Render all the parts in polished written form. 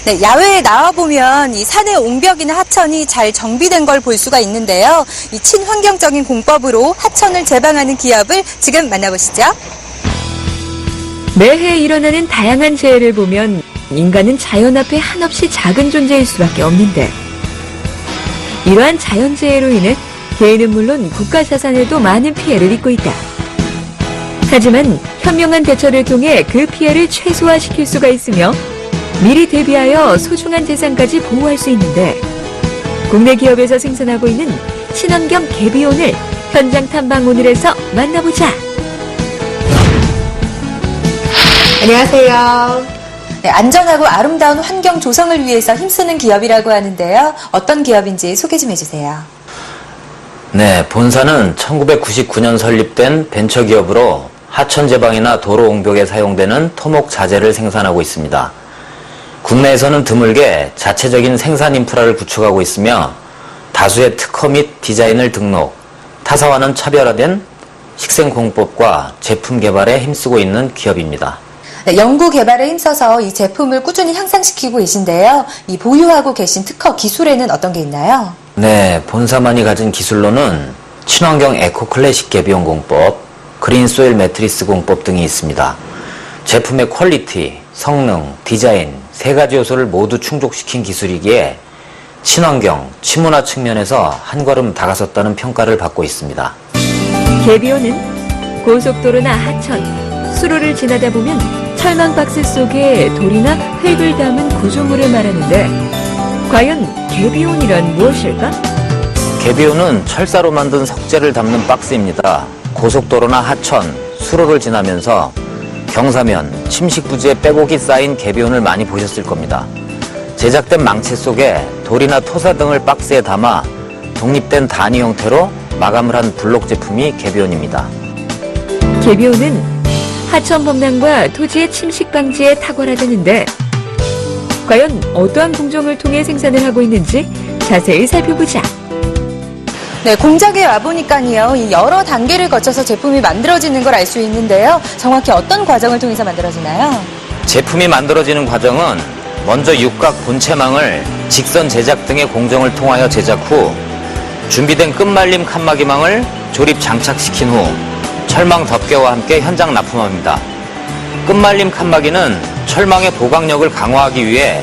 네, 야외에 나와보면 이 산의 옹벽이나 하천이 잘 정비된 걸 볼 수가 있는데요. 이 친환경적인 공법으로 하천을 제방하는 기업을 지금 만나보시죠. 매해 일어나는 다양한 재해를 보면 인간은 자연 앞에 한없이 작은 존재일 수밖에 없는데 이러한 자연재해로 인해 개인은 물론 국가 자산에도 많은 피해를 입고 있다. 하지만 현명한 대처를 통해 그 피해를 최소화시킬 수가 있으며 미리 대비하여 소중한 재산까지 보호할 수 있는데 국내 기업에서 생산하고 있는 친환경 개비온을 현장 탐방 오늘에서 만나보자. 안녕하세요. 네, 안전하고 아름다운 환경 조성을 위해서 힘쓰는 기업이라고 하는데요. 어떤 기업인지 소개 좀 해주세요. 네, 본사는 1999년 설립된 벤처기업으로 하천 제방이나 도로 옹벽에 사용되는 토목 자재를 생산하고 있습니다. 국내에서는 드물게 자체적인 생산 인프라를 구축하고 있으며 다수의 특허 및 디자인을 등록, 타사와는 차별화된 식생공법과 제품 개발에 힘쓰고 있는 기업입니다. 네, 연구 개발에 힘써서 이 제품을 꾸준히 향상시키고 계신데요. 이 보유하고 계신 특허 기술에는 어떤 게 있나요? 네, 본사만이 가진 기술로는 친환경 에코 클래식 개비온 공법, 그린 소일 매트리스 공법 등이 있습니다. 제품의 퀄리티, 성능, 디자인 세 가지 요소를 모두 충족시킨 기술이기에 친환경, 치문화 측면에서 한 걸음 다가섰다는 평가를 받고 있습니다. 개비온은 고속도로나 하천, 수로를 지나다 보면 철망 박스 속에 돌이나 흙을 담은 구조물을 말하는데 과연 개비온이란 무엇일까? 개비온은 철사로 만든 석재를 담는 박스입니다. 고속도로나 하천, 수로를 지나면서 경사면, 침식 부지에 빼곡히 쌓인 개비온을 많이 보셨을 겁니다. 제작된 망체 속에 돌이나 토사 등을 박스에 담아 독립된 단위 형태로 마감을 한 블록 제품이 개비온입니다. 개비온은 하천 범람과 토지의 침식 방지에 탁월하다는데 과연 어떠한 공정을 통해 생산을 하고 있는지 자세히 살펴보자. 네, 공장에 와보니까요. 이 여러 단계를 거쳐서 제품이 만들어지는 걸 알 수 있는데요. 정확히 어떤 과정을 통해서 만들어지나요? 제품이 만들어지는 과정은 먼저 육각 본체망을 직선 제작 등의 공정을 통하여 제작 후 준비된 끝말림 칸막이망을 조립 장착시킨 후 철망 덮개와 함께 현장 납품합니다. 끝말림 칸막이는 철망의 보강력을 강화하기 위해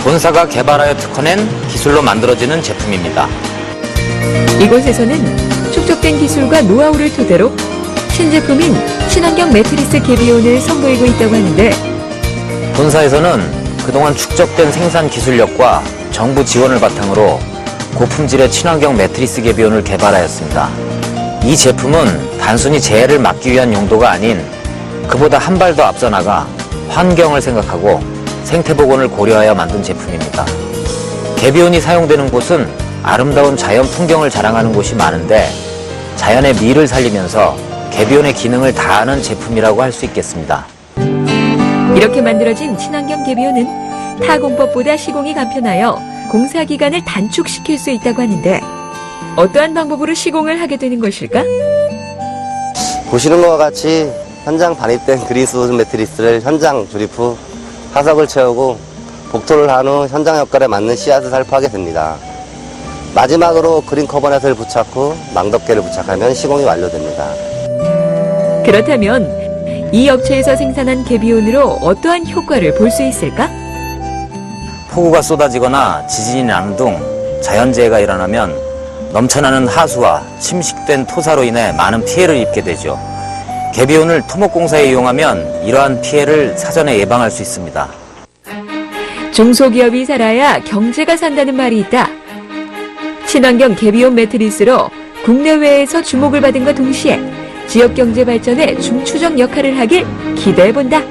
본사가 개발하여 특허낸 기술로 만들어지는 제품입니다. 이곳에서는 축적된 기술과 노하우를 토대로 신제품인 친환경 매트리스 개비온을 선보이고 있다고 하는데 본사에서는 그동안 축적된 생산 기술력과 정부 지원을 바탕으로 고품질의 친환경 매트리스 개비온을 개발하였습니다. 이 제품은 단순히 재해를 막기 위한 용도가 아닌 그보다 한 발 더 앞서 나가 환경을 생각하고 생태복원을 고려하여 만든 제품입니다. 개비온이 사용되는 곳은 아름다운 자연 풍경을 자랑하는 곳이 많은데 자연의 미를 살리면서 개비온의 기능을 다하는 제품이라고 할 수 있겠습니다. 이렇게 만들어진 친환경 개비온은 타 공법보다 시공이 간편하여 공사 기간을 단축시킬 수 있다고 하는데 어떠한 방법으로 시공을 하게 되는 것일까? 보시는 것과 같이 현장 반입된 그린소스 매트리스를 현장 조립 후 화석을 채우고 복토를 한 후 현장 효과에 맞는 씨앗을 살포하게 됩니다. 마지막으로 그린 커버넷을 부착 후 망덮개를 부착하면 시공이 완료됩니다. 그렇다면 이 업체에서 생산한 개비온으로 어떠한 효과를 볼 수 있을까? 폭우가 쏟아지거나 지진이 나는 등 자연재해가 일어나면 넘쳐나는 하수와 침식된 토사로 인해 많은 피해를 입게 되죠. 개비온을 토목공사에 이용하면 이러한 피해를 사전에 예방할 수 있습니다. 중소기업이 살아야 경제가 산다는 말이 있다. 친환경 개비온 매트리스로 국내외에서 주목을 받은 것 동시에 지역경제 발전에 중추적 역할을 하길 기대해본다.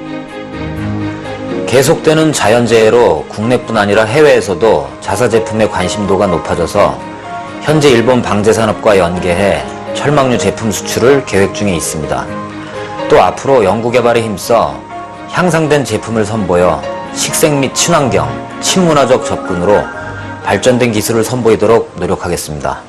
계속되는 자연재해로 국내뿐 아니라 해외에서도 자사제품의 관심도가 높아져서 현재 일본 방제산업과 연계해 철망류 제품 수출을 계획 중에 있습니다. 또 앞으로 연구개발에 힘써 향상된 제품을 선보여 식생 및 친환경, 친문화적 접근으로 발전된 기술을 선보이도록 노력하겠습니다.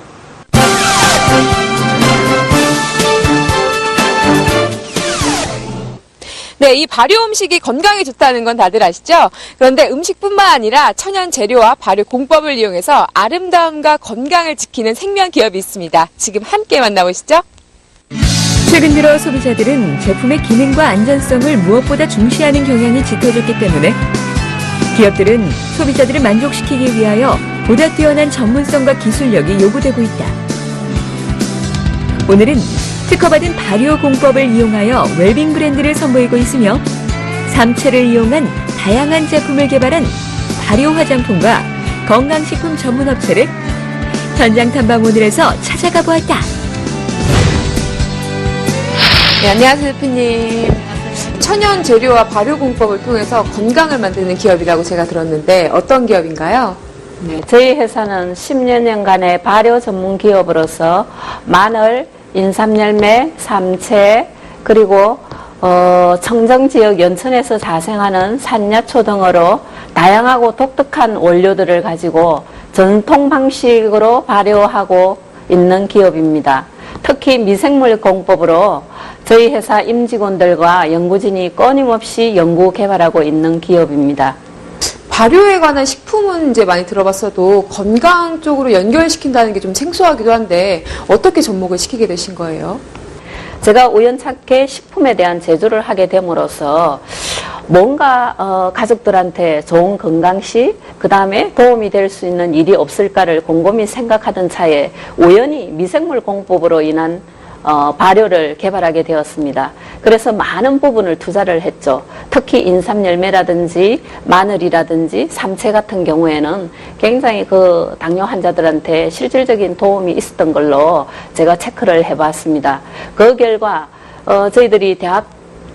네, 이 발효 음식이 건강에 좋다는 건 다들 아시죠? 그런데 음식뿐만 아니라 천연 재료와 발효 공법을 이용해서 아름다움과 건강을 지키는 생명 기업이 있습니다. 지금 함께 만나보시죠. 최근 들어 소비자들은 제품의 기능과 안전성을 무엇보다 중시하는 경향이 짙어졌기 때문에 기업들은 소비자들을 만족시키기 위하여 보다 뛰어난 전문성과 기술력이 요구되고 있다. 오늘은 특허받은 발효 공법을 이용하여 웰빙 브랜드를 선보이고 있으며 삼채를 이용한 다양한 제품을 개발한 발효 화장품과 건강식품 전문 업체를 현장 탐방원을해서 찾아가 보았다. 네, 안녕하세요, 대표님. 천연 재료와 발효 공법을 통해서 건강을 만드는 기업이라고 제가 들었는데 어떤 기업인가요? 네, 저희 회사는 10여 년간의 발효 전문 기업으로서 마늘, 인삼열매, 삼채, 그리고 청정지역 연천에서 자생하는 산야초 등으로 다양하고 독특한 원료들을 가지고 전통 방식으로 발효하고 있는 기업입니다. 특히 미생물 공법으로 저희 회사 임직원들과 연구진이 끊임없이 연구 개발하고 있는 기업입니다. 발효에 관한 식품은 이제 많이 들어봤어도 건강 쪽으로 연결시킨다는 게 좀 생소하기도 한데 어떻게 접목을 시키게 되신 거예요? 제가 우연찮게 식품에 대한 제조를 하게 됨으로써 뭔가 가족들한테 좋은 건강식, 그 다음에 도움이 될 수 있는 일이 없을까를 곰곰이 생각하던 차에 우연히 미생물 공법으로 인한 발효를 개발하게 되었습니다. 그래서 많은 부분을 투자를 했죠. 특히 인삼열매라든지 마늘이라든지 삼채 같은 경우에는 굉장히 그 당뇨 환자들한테 실질적인 도움이 있었던 걸로 제가 체크를 해봤습니다. 그 결과 저희들이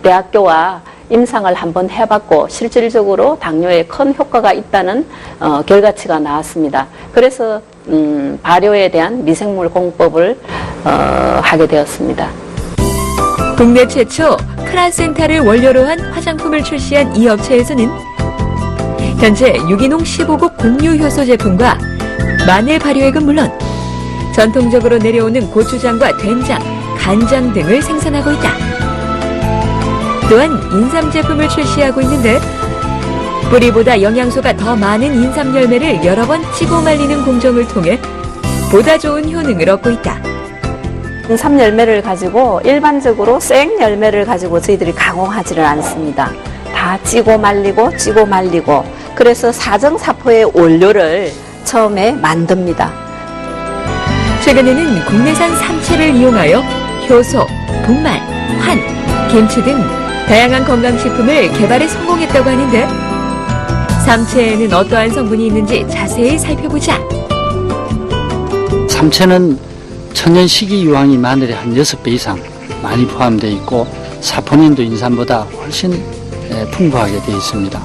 대학교와 임상을 한번 해봤고 실질적으로 당뇨에 큰 효과가 있다는 결과치가 나왔습니다. 그래서 발효에 대한 미생물 공법을 하게 되었습니다. 국내 최초 플라센타를 원료로 한 화장품을 출시한 이 업체에서는 현재 유기농 15국 공유 효소 제품과 마늘 발효액은 물론 전통적으로 내려오는 고추장과 된장, 간장 등을 생산하고 있다. 또한 인삼 제품을 출시하고 있는데 뿌리보다 영양소가 더 많은 인삼 열매를 여러 번 찌고 말리는 공정을 통해 보다 좋은 효능을 얻고 있다. 인삼 열매를 가지고 일반적으로 생 열매를 가지고 저희들이 가공하지를 않습니다. 다 찌고 말리고 그래서 사정사포의 원료를 처음에 만듭니다. 최근에는 국내산 삼채를 이용하여 효소, 분말, 환, 김치 등 다양한 건강식품을 개발에 성공했다고 하는데 삼채에는 어떠한 성분이 있는지 자세히 살펴보자. 삼채는 천연 식이유황이 마늘의 한 6배 이상 많이 포함되어 있고 사포닌도 인삼보다 훨씬 풍부하게 되어 있습니다.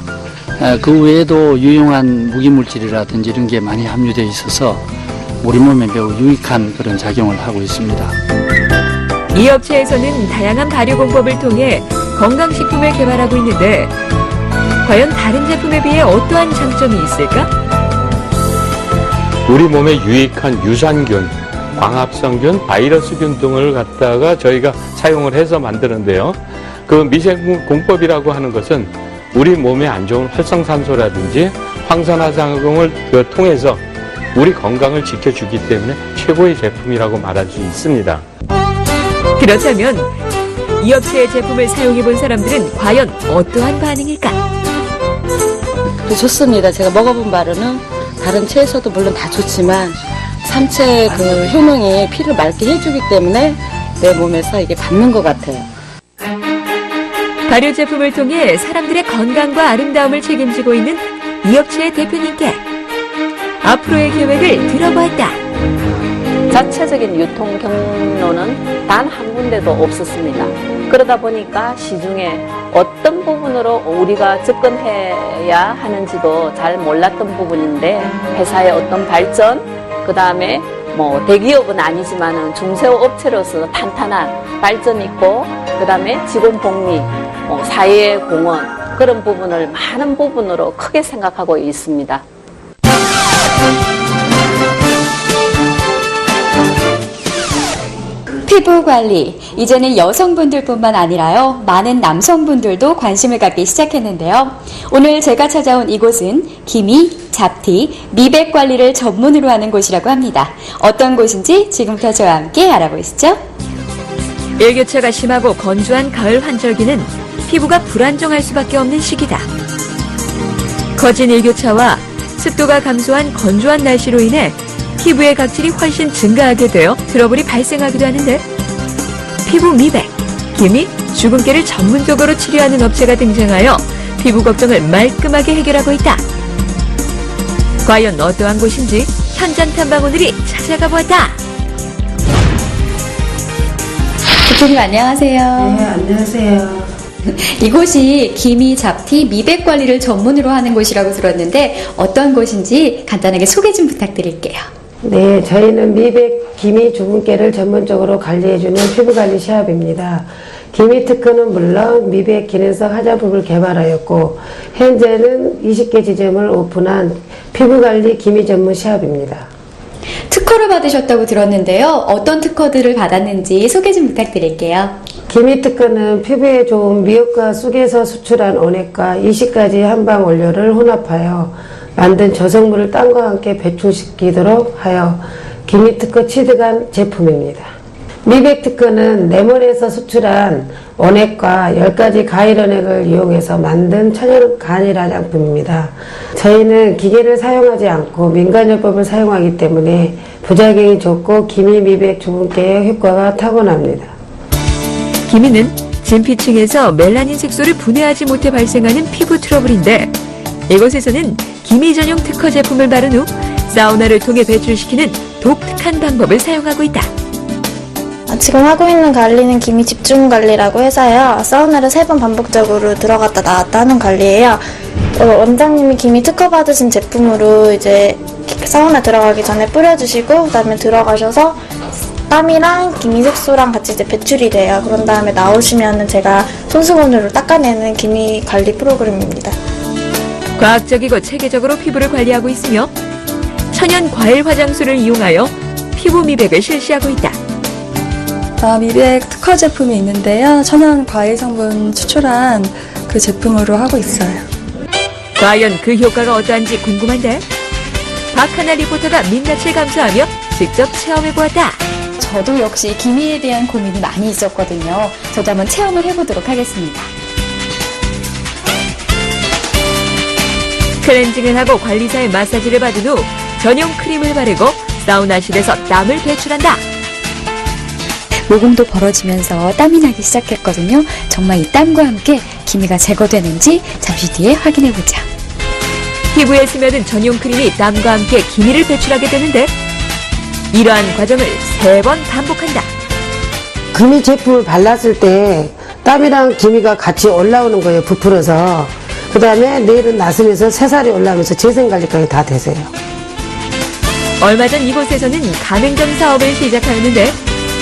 그 외에도 유용한 무기물질이라든지 이런 게 많이 함유되어 있어서 우리 몸에 매우 유익한 그런 작용을 하고 있습니다. 이 업체에서는 다양한 발효 공법을 통해 건강식품을 개발하고 있는데 과연 다른 제품에 비해 어떠한 장점이 있을까? 우리 몸에 유익한 유산균, 광합성균, 바이러스균 등을 갖다가 저희가 사용을 해서 만드는데요. 그 미생물 공법이라고 하는 것은 우리 몸에 안 좋은 활성산소라든지 황산화작용을 통해서 우리 건강을 지켜주기 때문에 최고의 제품이라고 말할 수 있습니다. 그렇다면 이 업체의 제품을 사용해 본 사람들은 과연 어떠한 반응일까? 좋습니다. 제가 먹어본 바로는 다른 채에서도 물론 다 좋지만 삼채의 그 효능이 피를 맑게 해주기 때문에 내 몸에서 이게 받는 것 같아요. 발효 제품을 통해 사람들의 건강과 아름다움을 책임지고 있는 이 업체의 대표님께 앞으로의 계획을 들어보았다. 자체적인 유통 경로는 단 한 군데도 없었습니다. 그러다 보니까 시중에 어떤 부분으로 우리가 접근해야 하는지도 잘 몰랐던 부분인데 회사의 어떤 발전, 그 다음에 대기업은 아니지만은 중소업 업체로서 탄탄한 발전 있고, 그 다음에 직원 복리, 사회 공헌 그런 부분을 많은 부분으로 크게 생각하고 있습니다. 피부 관리. 이제는 여성분들뿐만 아니라요, 많은 남성분들도 관심을 갖기 시작했는데요. 오늘 제가 찾아온 이곳은 기미, 잡티, 미백 관리를 전문으로 하는 곳이라고 합니다. 어떤 곳인지 지금부터 저와 함께 알아보시죠. 일교차가 심하고 건조한 가을 환절기는 피부가 불안정할 수밖에 없는 시기다. 거진 일교차와 습도가 감소한 건조한 날씨로 인해 피부의 각질이 훨씬 증가하게 되어 트러블이 발생하기도 하는데, 피부 미백, 기미, 주근깨를 전문적으로 치료하는 업체가 등장하여 피부 걱정을 말끔하게 해결하고 있다. 과연 어떠한 곳인지 현장 탐방오늘이 찾아가 보았다. 대표님 안녕하세요. 네, 안녕하세요. 이곳이 기미, 잡티, 미백 관리를 전문으로 하는 곳이라고 들었는데 어떤 곳인지 간단하게 소개 좀 부탁드릴게요. 네, 저희는 미백, 기미, 주근깨를 전문적으로 관리해주는 피부관리 시합입니다. 기미 특허는 물론 미백 기능성 화장품을 개발하였고 현재는 20개 지점을 오픈한 피부관리 기미 전문 시합입니다. 특허를 받으셨다고 들었는데요. 어떤 특허들을 받았는지 소개 좀 부탁드릴게요. 기미 특허는 피부에 좋은 미역과 쑥에서 수출한 온액과 20가지 한방 원료를 혼합하여 만든 저성물을 땀과 함께 배출시키도록 하여 기미 특허 취득한 제품입니다. 미백 특허는 레몬에서 수출한 원액과 10가지 과일 원액을 이용해서 만든 천연 간일 화장품입니다. 저희는 기계를 사용하지 않고 민간요법을 사용하기 때문에 부작용이 적고 기미, 미백, 주근깨의 효과가 타고납니다. 기미는 진피층에서 멜라닌 색소를 분해하지 못해 발생하는 피부 트러블인데, 이곳에서는 기미 전용 특허 제품을 바른 후 사우나를 통해 배출시키는 독특한 방법을 사용하고 있다. 지금 하고 있는 관리는 기미 집중 관리라고 해서요. 사우나를 3번 반복적으로 들어갔다 나왔다 하는 관리예요. 원장님이 기미 특허 받으신 제품으로 이제 사우나 들어가기 전에 뿌려주시고 그다음에 들어가셔서 땀이랑 기미 색소랑 같이 이제 배출이 돼요. 그런 다음에 나오시면은 제가 손수건으로 닦아내는 기미 관리 프로그램입니다. 과학적이고 체계적으로 피부를 관리하고 있으며 천연 과일 화장수를 이용하여 피부 미백을 실시하고 있다. 미백 특허 제품이 있는데요. 천연 과일 성분 추출한 그 제품으로 하고 있어요. 과연 그 효과가 어떠한지 궁금한데, 박하나 리포터가 민낯을 감수하며 직접 체험해보았다. 저도 역시 기미에 대한 고민이 많이 있었거든요. 저도 한번 체험을 해보도록 하겠습니다. 클렌징을 하고 관리사의 마사지를 받은 후 전용 크림을 바르고 사우나실에서 땀을 배출한다. 모공도 벌어지면서 땀이 나기 시작했거든요. 정말 이 땀과 함께 기미가 제거되는지 잠시 뒤에 확인해보자. 피부에 스며든 전용 크림이 땀과 함께 기미를 배출하게 되는데, 이러한 과정을 3번 반복한다. 기미 제품을 발랐을 때 땀이랑 기미가 같이 올라오는 거예요. 부풀어서. 그 다음에 내일은 나서면서 새살이 올라오면서 재생관리까지 다 되세요. 얼마 전 이곳에서는 가맹점 사업을 시작하였는데,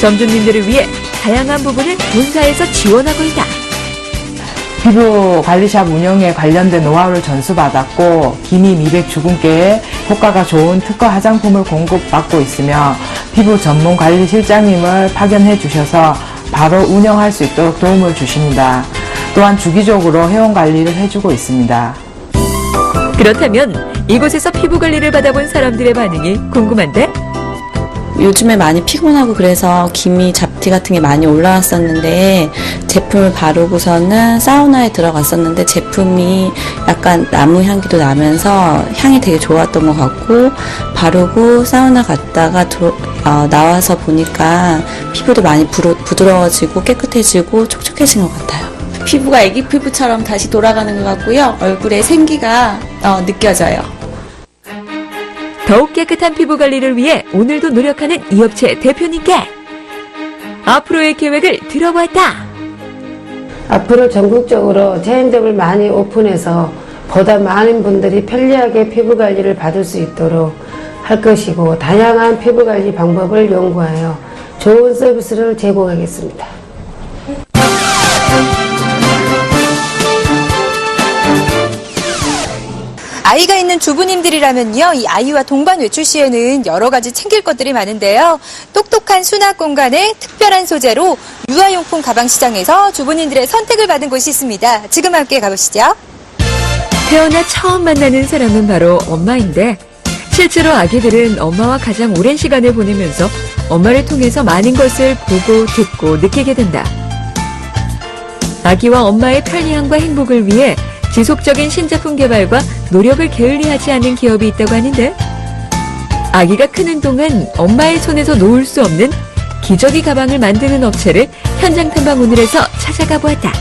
점주님들을 위해 다양한 부분을 본사에서 지원하고 있다. 피부 관리샵 운영에 관련된 노하우를 전수받았고 기미, 미백, 주근깨에 효과가 좋은 특허 화장품을 공급받고 있으며 피부 전문 관리 실장님을 파견해 주셔서 바로 운영할 수 있도록 도움을 주십니다. 또한 주기적으로 회원 관리를 해주고 있습니다. 그렇다면 이곳에서 피부 관리를 받아본 사람들의 반응이 궁금한데, 요즘에 많이 피곤하고 그래서 기미, 잡티 같은 게 많이 올라왔었는데 제품을 바르고서는 사우나에 들어갔었는데 제품이 약간 나무 향기도 나면서 향이 되게 좋았던 것 같고, 바르고 사우나 갔다가 나와서 보니까 피부도 많이 부드러워지고 깨끗해지고 촉촉해진 것 같아요. 피부가 애기 피부처럼 다시 돌아가는 것 같고요. 얼굴에 생기가 느껴져요. 더욱 깨끗한 피부 관리를 위해 오늘도 노력하는 이 업체 대표님께 앞으로의 계획을 들어보았다. 앞으로 전국적으로 체인점을 많이 오픈해서 보다 많은 분들이 편리하게 피부 관리를 받을 수 있도록 할 것이고, 다양한 피부 관리 방법을 연구하여 좋은 서비스를 제공하겠습니다. 아이가 있는 주부님들이라면요, 이 아이와 동반 외출 시에는 여러 가지 챙길 것들이 많은데요. 똑똑한 수납 공간에 특별한 소재로 유아용품 가방 시장에서 주부님들의 선택을 받은 곳이 있습니다. 지금 함께 가보시죠. 태어나 처음 만나는 사람은 바로 엄마인데 실제로 아기들은 엄마와 가장 오랜 시간을 보내면서 엄마를 통해서 많은 것을 보고 듣고 느끼게 된다. 아기와 엄마의 편리함과 행복을 위해 지속적인 신제품 개발과 노력을 게을리하지 않는 기업이 있다고 하는데 아기가 크는 동안 엄마의 손에서 놓을 수 없는 기저귀 가방을 만드는 업체를 현장 탐방 오늘에서 찾아가 보았다.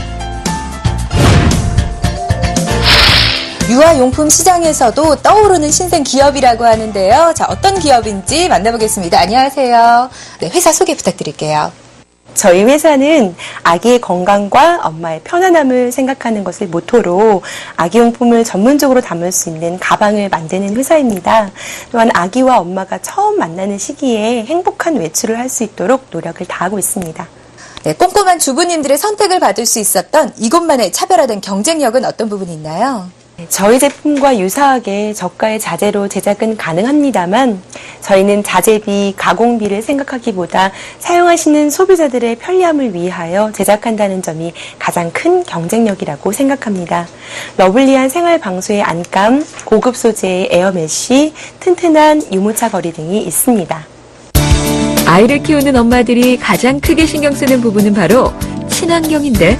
유아용품 시장에서도 떠오르는 신생 기업이라고 하는데요. 자, 어떤 기업인지 만나보겠습니다. 안녕하세요. 네, 회사 소개 부탁드릴게요. 저희 회사는 아기의 건강과 엄마의 편안함을 생각하는 것을 모토로 아기용품을 전문적으로 담을 수 있는 가방을 만드는 회사입니다. 또한 아기와 엄마가 처음 만나는 시기에 행복한 외출을 할 수 있도록 노력을 다하고 있습니다. 네, 꼼꼼한 주부님들의 선택을 받을 수 있었던 이곳만의 차별화된 경쟁력은 어떤 부분이 있나요? 저희 제품과 유사하게 저가의 자재로 제작은 가능합니다만 저희는 자재비, 가공비를 생각하기보다 사용하시는 소비자들의 편리함을 위하여 제작한다는 점이 가장 큰 경쟁력이라고 생각합니다. 러블리한 생활 방수의 안감, 고급 소재의 에어메쉬, 튼튼한 유모차 거리 등이 있습니다. 아이를 키우는 엄마들이 가장 크게 신경 쓰는 부분은 바로 친환경인데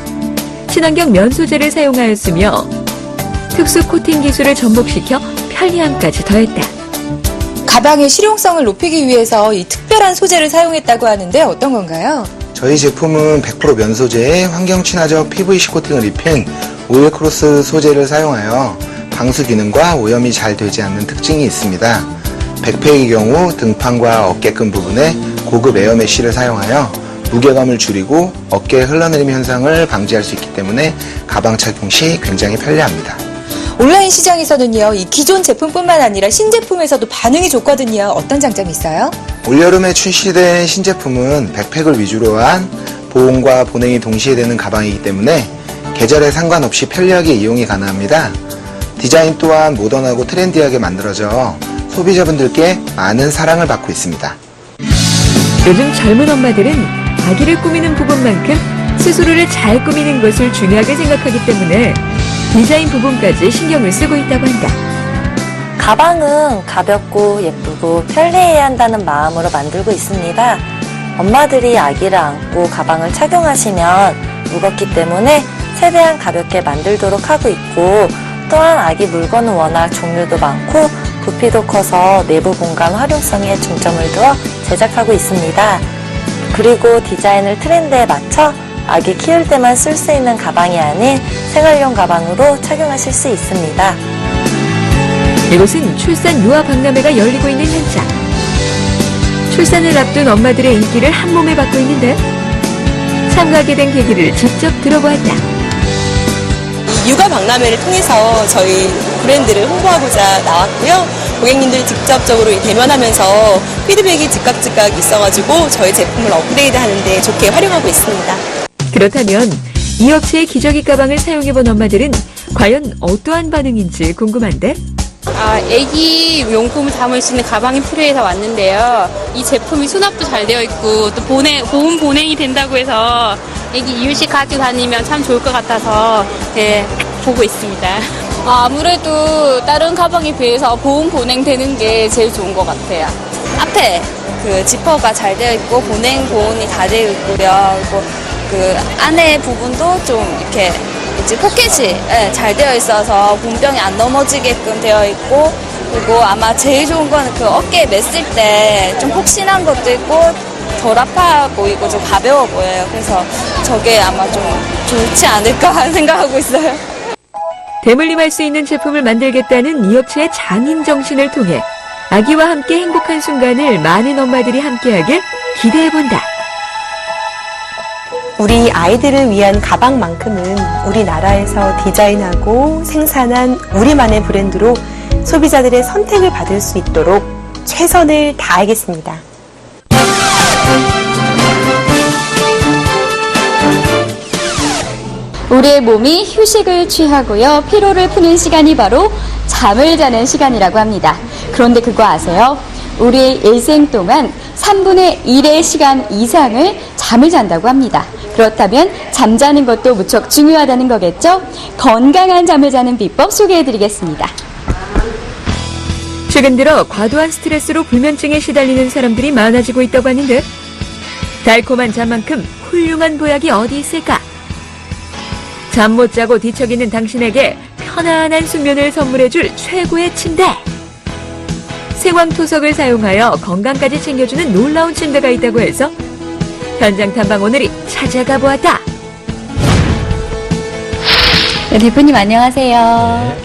친환경 면 소재를 사용하였으며 특수 코팅 기술을 접목시켜 편리함까지 더했다. 가방의 실용성을 높이기 위해서 이 특별한 소재를 사용했다고 하는데 어떤 건가요? 저희 제품은 100% 면 소재의 환경 친화적 PVC 코팅을 입힌 오일 크로스 소재를 사용하여 방수 기능과 오염이 잘 되지 않는 특징이 있습니다. 백팩의 경우 등판과 어깨끈 부분에 고급 에어메쉬를 사용하여 무게감을 줄이고 어깨 흘러내림 현상을 방지할 수 있기 때문에 가방 착용 시 굉장히 편리합니다. 온라인 시장에서는요, 이 기존 제품뿐만 아니라 신제품에서도 반응이 좋거든요. 어떤 장점이 있어요? 올여름에 출시된 신제품은 백팩을 위주로 한 보온과 보냉이 동시에 되는 가방이기 때문에 계절에 상관없이 편리하게 이용이 가능합니다. 디자인 또한 모던하고 트렌디하게 만들어져 소비자분들께 많은 사랑을 받고 있습니다. 요즘 젊은 엄마들은 아기를 꾸미는 부분만큼 스스로를 잘 꾸미는 것을 중요하게 생각하기 때문에 디자인 부분까지 신경을 쓰고 있다고 한다. 가방은 가볍고 예쁘고 편리해야 한다는 마음으로 만들고 있습니다. 엄마들이 아기를 안고 가방을 착용하시면 무겁기 때문에 최대한 가볍게 만들도록 하고 있고 또한 아기 물건은 워낙 종류도 많고 부피도 커서 내부 공간 활용성에 중점을 두어 제작하고 있습니다. 그리고 디자인을 트렌드에 맞춰 아기 키울 때만 쓸 수 있는 가방이 아닌 생활용 가방으로 착용하실 수 있습니다. 이곳은 출산 유아 박람회가 열리고 있는 현장. 출산을 앞둔 엄마들의 인기를 한 몸에 받고 있는데 참가하게 된 계기를 직접 들어보았다. 육아 박람회를 통해서 저희 브랜드를 홍보하고자 나왔고요. 고객님들이 직접적으로 대면하면서 피드백이 즉각 있어가지고 저희 제품을 업그레이드하는 데 좋게 활용하고 있습니다. 그렇다면 이 업체의 기저귀 가방을 사용해본 엄마들은 과연 어떠한 반응인지 궁금한데? 애기 용품을 담을 수 있는 가방이 필요해서 왔는데요. 이 제품이 수납도 잘 되어 있고 또 보온 보냉이 된다고 해서 애기 이유식 가지고 다니면 참 좋을 것 같아서 보고 있습니다. 아무래도 다른 가방에 비해서 보온 보냉 되는 게 제일 좋은 것 같아요. 앞에 그 지퍼가 잘 되어 있고 보온이 다 되어 있고요. 그리고 그 안에 부분도 좀 이렇게 포켓이 잘 되어 있어서 본병이 안 넘어지게끔 되어 있고 그리고 아마 제일 좋은 건 그 어깨에 맸을 때 좀 폭신한 것도 있고 덜 아파 보이고 좀 가벼워 보여요. 그래서 저게 아마 좀 좋지 않을까 생각하고 있어요. 대물림할 수 있는 제품을 만들겠다는 이 업체의 장인 정신을 통해 아기와 함께 행복한 순간을 많은 엄마들이 함께하길 기대해본다. 우리 아이들을 위한 가방만큼은 우리나라에서 디자인하고 생산한 우리만의 브랜드로 소비자들의 선택을 받을 수 있도록 최선을 다하겠습니다. 우리의 몸이 휴식을 취하고요. 피로를 푸는 시간이 바로 잠을 자는 시간이라고 합니다. 그런데 그거 아세요? 우리의 일생 동안 3분의 1의 시간 이상을 잠을 잔다고 합니다. 그렇다면 잠자는 것도 무척 중요하다는 거겠죠? 건강한 잠을 자는 비법 소개해드리겠습니다. 최근 들어 과도한 스트레스로 불면증에 시달리는 사람들이 많아지고 있다고 하는데 달콤한 잠만큼 훌륭한 보약이 어디 있을까? 잠 못 자고 뒤척이는 당신에게 편안한 숙면을 선물해줄 최고의 침대! 생황토석을 사용하여 건강까지 챙겨주는 놀라운 침대가 있다고 해서 현장 탐방 오늘이 찾아가 보았다. 네, 대표님 안녕하세요.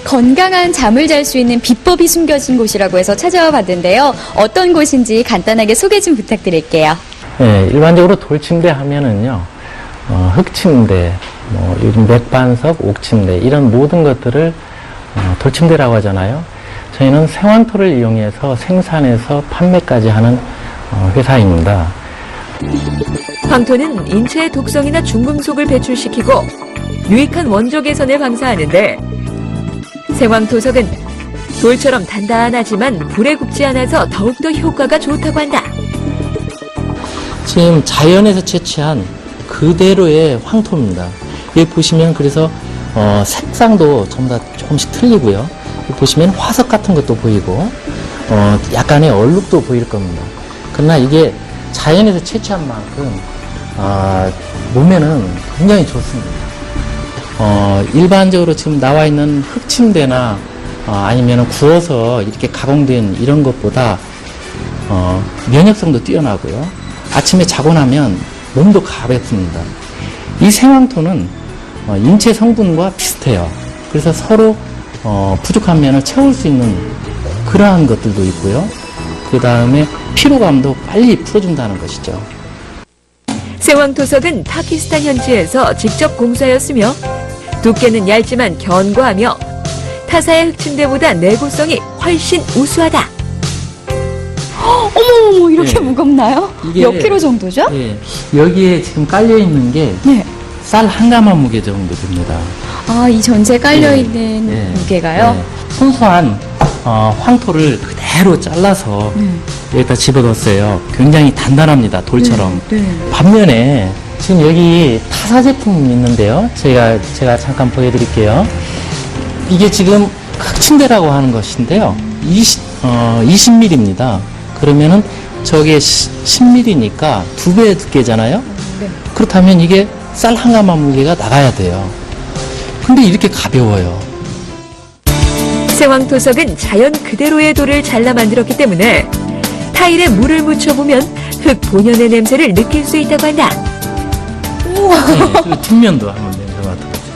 건강한 잠을 잘 수 있는 비법이 숨겨진 곳이라고 해서 찾아와 봤는데요. 어떤 곳인지 간단하게 소개 좀 부탁드릴게요. 네, 일반적으로 돌침대 하면은요, 흙침대, 요즘 맥반석, 옥침대 이런 모든 것들을 돌침대라고 하잖아요. 저희는 생황토를 이용해서 생산해서 판매까지 하는 회사입니다. 황토는 인체의 독성이나 중금속을 배출시키고 유익한 원조 개선에 방사하는데 생황토석은 돌처럼 단단하지만 불에 굽지 않아서 더욱더 효과가 좋다고 한다. 지금 자연에서 채취한 그대로의 황토입니다. 여기 보시면 그래서 색상도 전부 다 조금씩 틀리고요. 여기 보시면 화석 같은 것도 보이고 약간의 얼룩도 보일 겁니다. 그러나 이게 자연에서 채취한 만큼 몸에는 굉장히 좋습니다. 일반적으로 지금 나와 있는 흙침대나 아니면 구워서 이렇게 가공된 이런 것보다 면역성도 뛰어나고요. 아침에 자고 나면 몸도 가볍습니다. 이 생황토는 인체 성분과 비슷해요. 그래서 서로 부족한 면을 채울 수 있는 그러한 것들도 있고요. 그 다음에 피로감도 빨리 풀어준다는 것이죠. 생황토석은 파키스탄 현지에서 직접 공수하였으며 두께는 얇지만 견고하며 타사의 흙침대보다 내구성이 훨씬 우수하다. 어머머머, 이렇게 네. 무겁나요? 이게- 몇 킬로 정도죠? 예, 여기에 지금 깔려 있는 게 쌀 한 가마 무게 정도 됩니다. 아, 이 전체 깔려있는 예. 무게가요? 예. 순수한 황토를 그대로 잘라서 여기다 집어넣었어요. 굉장히 단단합니다. 돌처럼. 반면에 지금 여기 타사 제품이 있는데요. 제가 잠깐 보여드릴게요. 이게 지금 흙침대라고 하는 것인데요. 20mm입니다. 그러면은 저게 10mm니까 2배 두께잖아요. 그렇다면 이게 쌀 한 가마 무게가 나가야 돼요. 근데 이렇게 가벼워요. 생황토석은 자연 그대로의 돌을 잘라 만들었기 때문에 타일에 물을 묻혀보면 흙 본연의 냄새를 느낄 수 있다고 한다. 네, 그리고 뒷면도 한번 냄새 맡아보세요.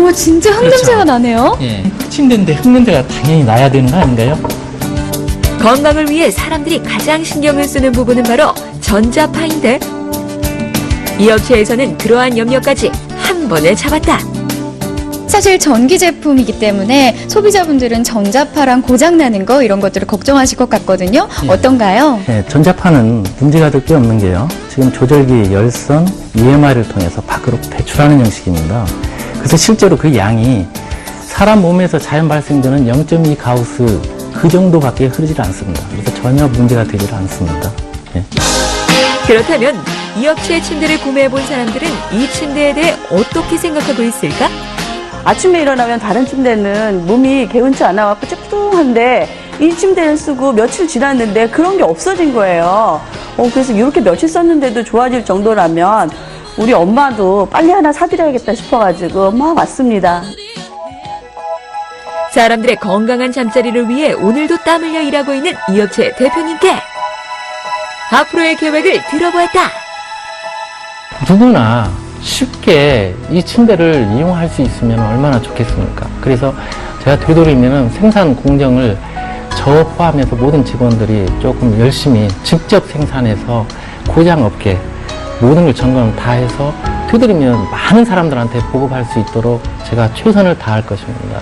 오, 진짜 흙 그렇죠. 냄새가 나네요? 예, 흙침대인데 흙냄새가 당연히 나야 되는 거 아닌가요? 건강을 위해 사람들이 가장 신경을 쓰는 부분은 바로 전자파인데 이 업체에서는 그러한 염려까지 한 번에 잡았다. 사실 전기 제품이기 때문에 소비자분들은 전자파랑 고장나는 거 이런 것들을 걱정하실 것 같거든요. 어떤가요? 네, 전자파는 문제가 될 게 없는 게요. 지금 조절기 열선 EMI를 통해서 밖으로 배출하는 형식입니다. 그래서 실제로 그 양이 사람 몸에서 자연 발생되는 0.2 가우스 그 정도밖에 흐르질 않습니다. 그래서 전혀 문제가 되질 않습니다. 네. 그렇다면 이 업체의 침대를 구매해본 사람들은 이 침대에 대해 어떻게 생각하고 있을까? 아침에 일어나면 다른 침대는 몸이 개운치 않아갖고 찌뿌둥한데 이 침대를 쓰고 며칠 지났는데 그런 게 없어진 거예요. 그래서 이렇게 며칠 썼는데도 좋아질 정도라면 우리 엄마도 빨리 하나 사드려야겠다 싶어가지고 막 왔습니다. 사람들의 건강한 잠자리를 위해 오늘도 땀 흘려 일하고 있는 이 업체 대표님께 앞으로의 계획을 들어보았다. 누구나 쉽게 이 침대를 이용할 수 있으면 얼마나 좋겠습니까? 그래서 제가 되도록이면 생산 공정을 저 포함해서 모든 직원들이 조금 열심히 직접 생산해서 고장 없게 모든 걸 점검 다 해서 되도록이면 많은 사람들한테 보급할 수 있도록 제가 최선을 다할 것입니다.